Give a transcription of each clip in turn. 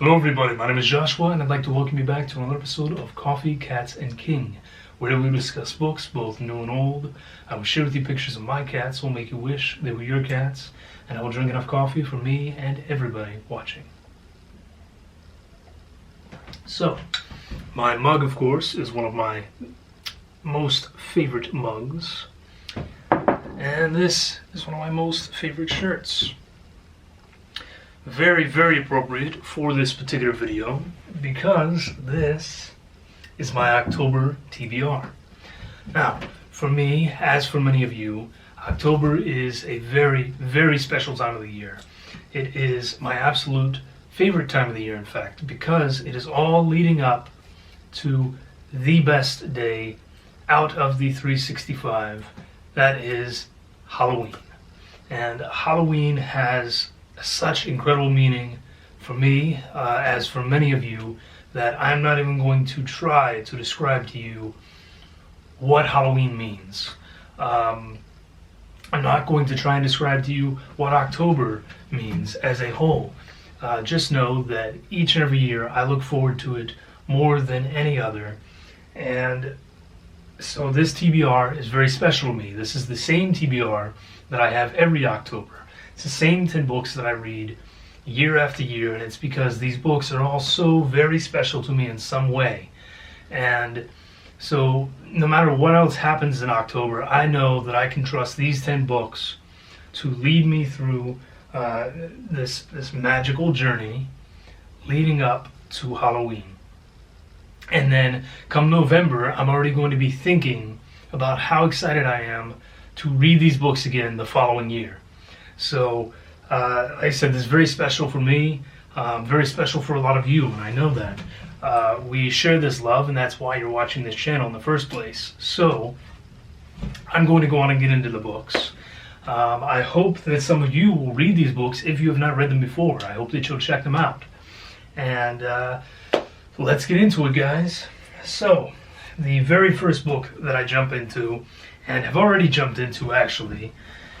Hello everybody, my name is Joshua and I'd like to welcome you back to another episode of Coffee, Cats, and King, where we discuss books, both new and old. I will share with you pictures of my cats who will make you wish they were your cats, and I will drink enough coffee for me and everybody watching. So, my mug, of course, is one of my most favorite mugs, and this is one of my most favorite shirts. Very, very appropriate for this particular video because this is my October TBR. Now, for me, as for many of you, October is a very, very special time of the year. It is my absolute favorite time of the year, in fact, because it is all leading up to the best day out of the 365, that is Halloween. And Halloween has such incredible meaning for me, as for many of you, that I'm not even going to try to describe to you what Halloween means. I'm not going to try and describe to you what October means as a whole. Just know that each and every year I look forward to it more than any other. And so this TBR is very special to me. This is the same TBR that I have every October. It's the same 10 books that I read year after year, and it's because these books are all so very special to me in some way. And so no matter what else happens in October, I know that I can trust these 10 books to lead me through this magical journey leading up to Halloween. And then come November, I'm already going to be thinking about how excited I am to read these books again the following year. So, like I said, this is very special for me, very special for a lot of you, and I know that. We share this love, and that's why you're watching this channel in the first place. So, I'm going to go on and get into the books. I hope that some of you will read these books if you have not read them before. I hope that you'll check them out. And let's get into it, guys. So, the very first book that I jump into, and have already jumped into actually,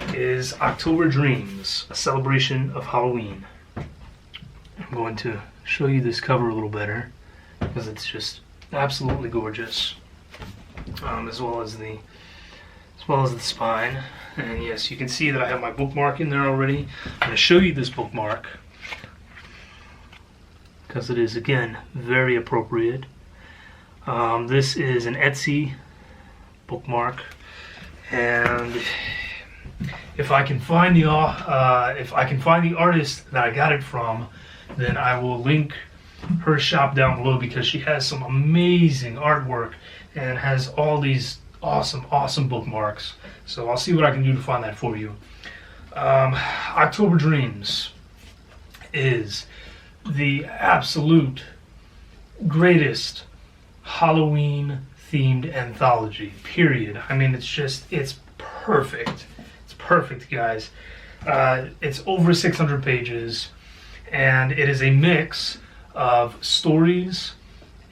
is October Dreams, a celebration of Halloween. I'm going to show you this cover a little better because it's just absolutely gorgeous, as well as the spine. And yes, you can see that I have my bookmark in there already. I'm going to show you this bookmark because it is, again, very appropriate. This is an Etsy bookmark, and if I can find the artist that I got it from, then I will link her shop down below because she has some amazing artwork and has all these awesome bookmarks. So I'll see what I can do to find that for you. October Dreams is the absolute greatest Halloween themed anthology, period. I mean, it's perfect. Perfect, guys. It's over 600 pages, and it is a mix of stories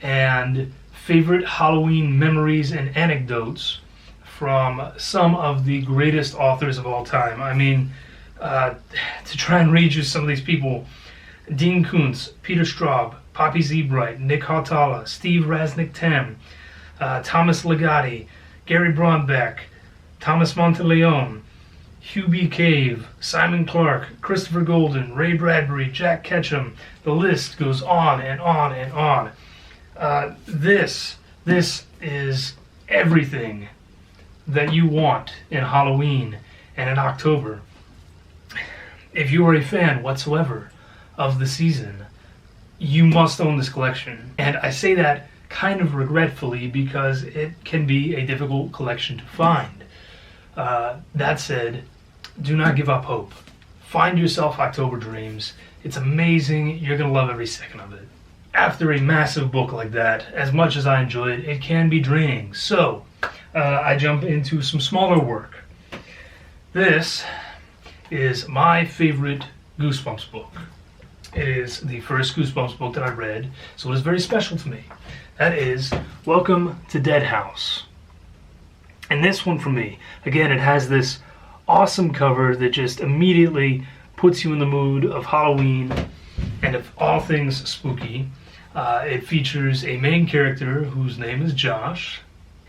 and favorite Halloween memories and anecdotes from some of the greatest authors of all time. I mean, to try and read you some of these people: Dean Koontz, Peter Straub, Poppy Zebright, Nick Hautala, Steve Rasnick-Tam, Thomas Ligotti, Gary Brombeck, Thomas Monteleone, Hugh B. Cave, Simon Clark, Christopher Golden, Ray Bradbury, Jack Ketchum. The list goes on and on and on. This is everything that you want in Halloween and in October. If you are a fan whatsoever of the season, you must own this collection. And I say that kind of regretfully because it can be a difficult collection to find. That said, do not give up hope. Find yourself October Dreams. It's amazing. You're going to love every second of it. After a massive book like that, as much as I enjoy it, it can be draining. So, I jump into some smaller work. This is my favorite Goosebumps book. It is the first Goosebumps book that I read, so it is very special to me. That is Welcome to Dead House. And this one for me, again, it has this awesome cover that just immediately puts you in the mood of Halloween. and of all things spooky. It features a main character whose name is Josh,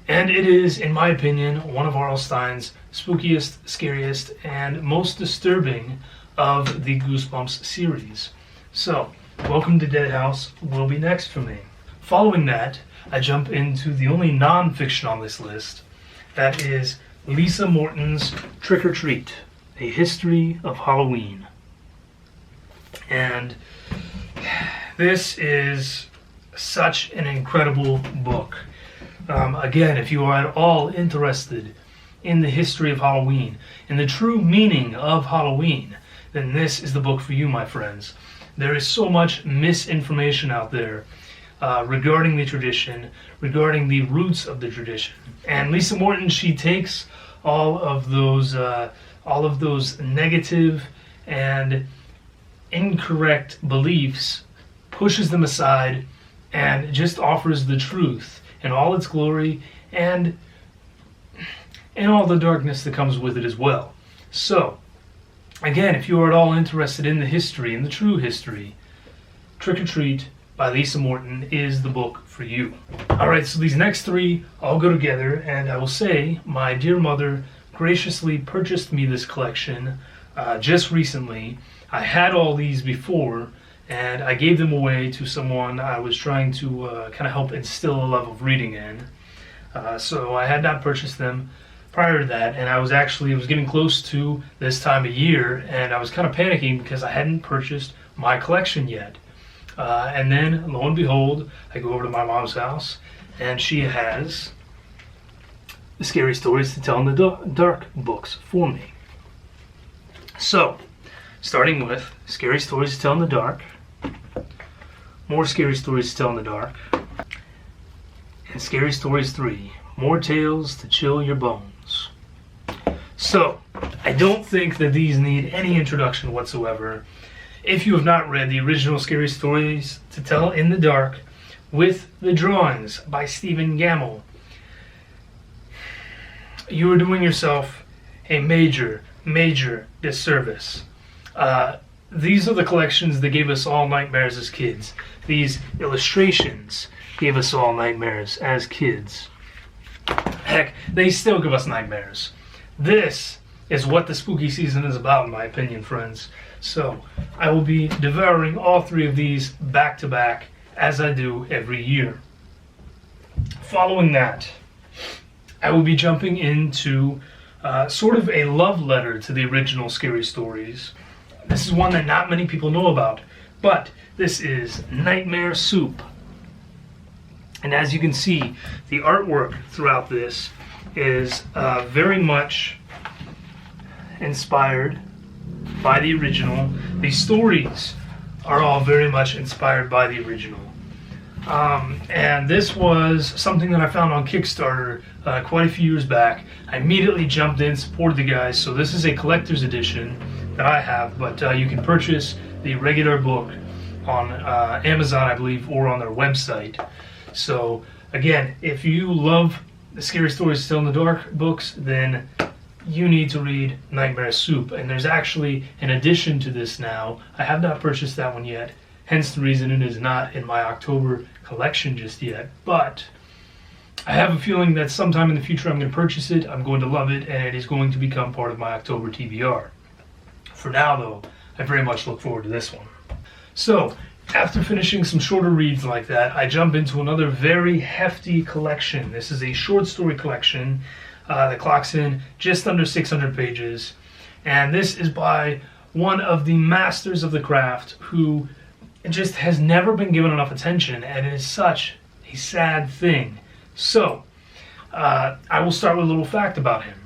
and it is, in my opinion, one of R.L. Stine's spookiest, scariest, and most disturbing of the Goosebumps series. So, Welcome to Dead House will be next for me. Following that, I jump into the only non-fiction on this list. That is Lisa Morton's Trick or Treat, A History of Halloween. And this is such an incredible book. Again, if you are at all interested in the history of Halloween, in the true meaning of Halloween, then this is the book for you, my friends. There is so much misinformation out there regarding the tradition, regarding the roots of the tradition. And Lisa Morton, she takes all of those negative and incorrect beliefs, pushes them aside, and just offers the truth in all its glory and all the darkness that comes with it as well. So, again, if you are at all interested in the history, in the true history, Trick or Treat by Lisa Morton is the book for you. Alright, so these next three all go together, and I will say my dear mother graciously purchased me this collection just recently. I had all these before, and I gave them away to someone I was trying to kind of help instill a love of reading in. So I had not purchased them prior to that, and it was getting close to this time of year, and I was kind of panicking because I hadn't purchased my collection yet. And then, lo and behold, I go over to my mom's house, and she has the Scary Stories to Tell in the Dark books for me. So, starting with Scary Stories to Tell in the Dark, more Scary Stories to Tell in the Dark, and Scary Stories 3, More Tales to Chill Your Bones. So, I don't think that these need any introduction whatsoever. If you have not read the original Scary Stories to Tell in the Dark with the drawings by Stephen Gammell, you are doing yourself a major, major disservice. These are the collections that gave us all nightmares as kids. These illustrations gave us all nightmares as kids. Heck, they still give us nightmares. This is what the spooky season is about, in my opinion, friends. So, I will be devouring all three of these back to back, as I do every year. Following that, I will be jumping into sort of a love letter to the original Scary Stories. This is one that not many people know about, but this is Nightmare Soup. And as you can see, the artwork throughout this is very much inspired by the original. The stories are all very much inspired by the original. And this was something that I found on Kickstarter quite a few years back. I immediately jumped in, supported the guys. So this is a collector's edition that I have, but you can purchase the regular book on Amazon, I believe, or on their website. So again, if you love the Scary Stories to Tell in the Dark books, then you need to read Nightmare Soup. And there's actually an addition to this now. I have not purchased that one yet, hence the reason it is not in my October collection just yet. But I have a feeling that sometime in the future I'm going to purchase it, I'm going to love it, and it is going to become part of my October TBR. For now, though, I very much look forward to this one. So, after finishing some shorter reads like that, I jump into another very hefty collection. This is a short story collection that clocks in just under 600 pages. And this is by one of the masters of the craft who just has never been given enough attention, and it is such a sad thing. So, I will start with a little fact about him.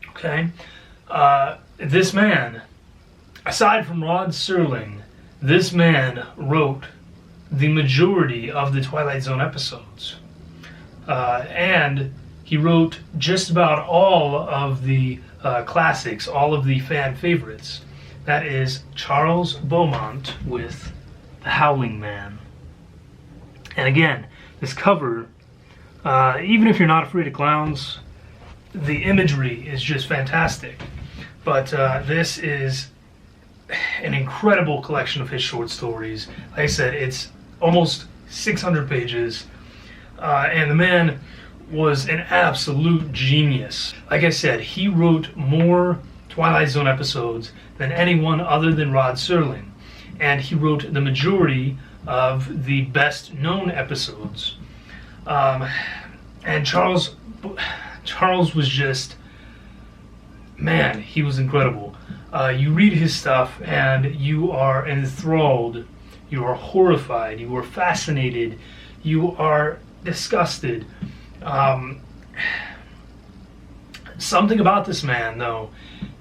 Okay? This man, aside from Rod Serling, this man wrote the majority of the Twilight Zone episodes. And he wrote just about all of the classics, all of the fan favorites. That is Charles Beaumont with The Howling Man. And again, this cover, even if you're not afraid of clowns, the imagery is just fantastic. But this is an incredible collection of his short stories. Like I said, it's almost 600 pages, and the man was an absolute genius. Like I said, he wrote more Twilight Zone episodes than anyone other than Rod Serling, and he wrote the majority of the best known episodes. And Charles was just, man, he was incredible. You read his stuff and you are enthralled, you are horrified, you are fascinated, you are disgusted. Something about this man, though,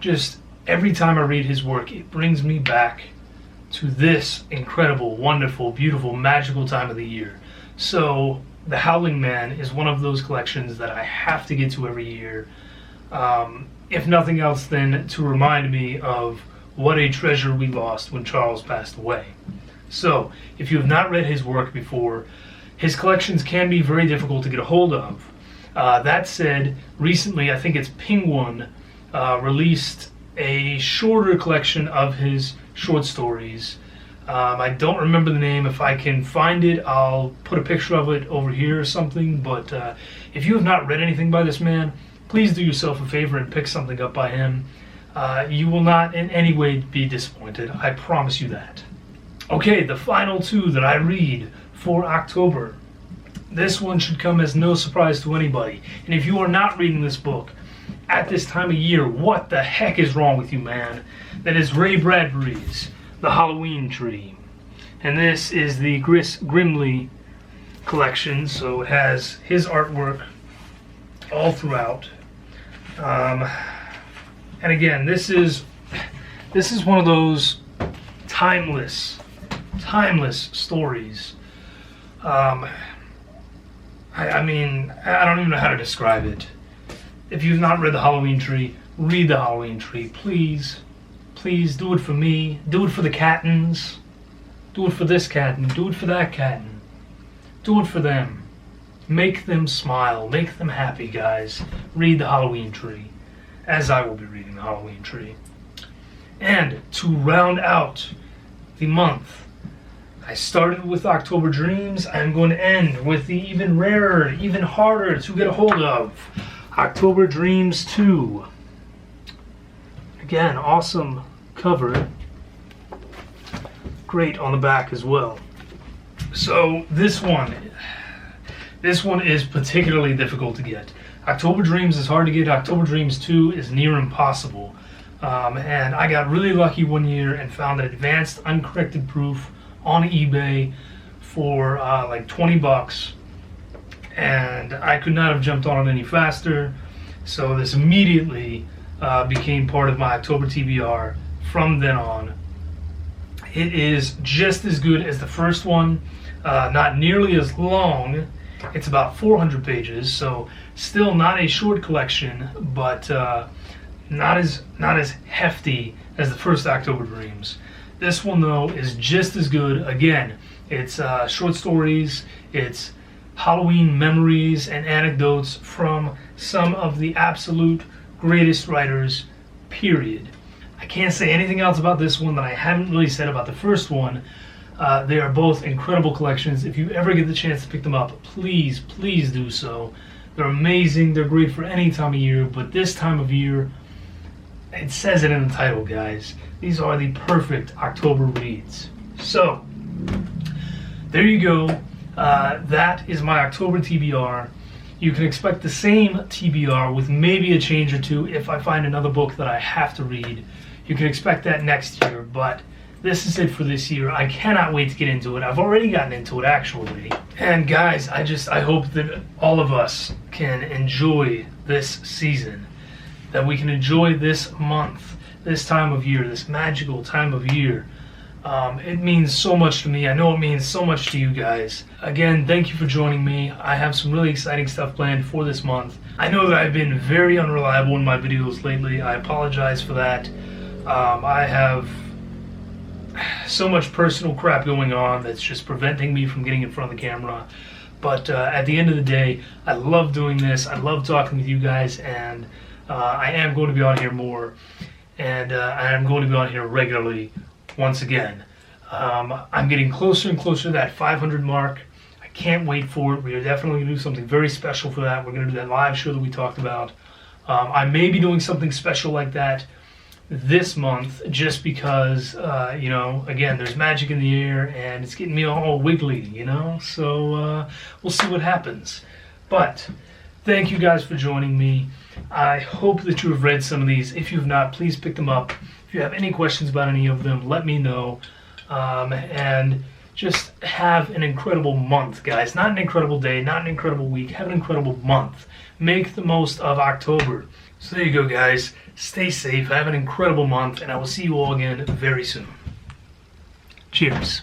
just every time I read his work, it brings me back to this incredible, wonderful, beautiful, magical time of the year. So The Howling Man is one of those collections that I have to get to every year. If nothing else, then to remind me of what a treasure we lost when Charles passed away. So, if you have not read his work before, his collections can be very difficult to get a hold of. That said, recently, I think it's Penguin released a shorter collection of his short stories. I don't remember the name. If I can find it, I'll put a picture of it over here or something. But if you have not read anything by this man, please do yourself a favor and pick something up by him. You will not in any way be disappointed. I promise you that. Okay, the final two that I read for October. This one should come as no surprise to anybody. And if you are not reading this book at this time of year, what the heck is wrong with you, man? That is Ray Bradbury's The Halloween Tree. And this is the Chris Grimley collection, so it has his artwork all throughout. And again, this is one of those timeless stories. I mean, I don't even know how to describe it. If you've not read The Halloween Tree, read The Halloween Tree. Please do it for me. Do it for the Cattons. Do it for this Catton. Do it for that Catton. Do it for them. Make them smile. Make them happy, guys. Read The Halloween Tree, as I will be reading The Halloween Tree. And to round out the month, I started with October Dreams. I'm going to end with the even rarer, even harder to get a hold of, October Dreams 2. Again, awesome cover. Great on the back as well. So this one is particularly difficult to get. October Dreams is hard to get. October Dreams 2 is near impossible. And I got really lucky one year and found an advanced uncorrected proof on eBay for like $20, and I could not have jumped on it any faster. So this immediately became part of my October TBR from then on. It is just as good as the first one, not nearly as long. It's about 400 pages, so still not a short collection, but not as hefty as the first October Dreams. This one, though, is just as good. Again, it's short stories, it's Halloween memories and anecdotes from some of the absolute greatest writers, period. I can't say anything else about this one that I haven't really said about the first one. They are both incredible collections. If you ever get the chance to pick them up, please do so. They're amazing. They're great for any time of year, but this time of year, it says it in the title, guys. These are the perfect October reads. So, there you go. That is my October TBR. You can expect the same TBR with maybe a change or two if I find another book that I have to read. You can expect that next year, but this is it for this year. I cannot wait to get into it. I've already gotten into it, actually. And guys, I hope that all of us can enjoy this season, that we can enjoy this month, this time of year, this magical time of year. It means so much to me. I know it means so much to you guys. Again, thank you for joining me. I have some really exciting stuff planned for this month. I know that I've been very unreliable in my videos lately. I apologize for that. I have so much personal crap going on that's just preventing me from getting in front of the camera. But at the end of the day, I love doing this. I love talking with you guys, and I am going to be on here more. and I'm going to be on here regularly once again. I'm getting closer and closer to that 500 mark. I can't wait for it. We are definitely going to do something very special for that. We're going to do that live show that we talked about. I may be doing something special like that this month just because, you know, again, there's magic in the air and it's getting me all wiggly, you know? So we'll see what happens. But thank you guys for joining me. I hope that you have read some of these. If you have not, please pick them up. If you have any questions about any of them, let me know. And just have an incredible month, guys. Not an incredible day, not an incredible week. Have an incredible month. Make the most of October. So there you go, guys. Stay safe. Have an incredible month, and I will see you all again very soon. Cheers.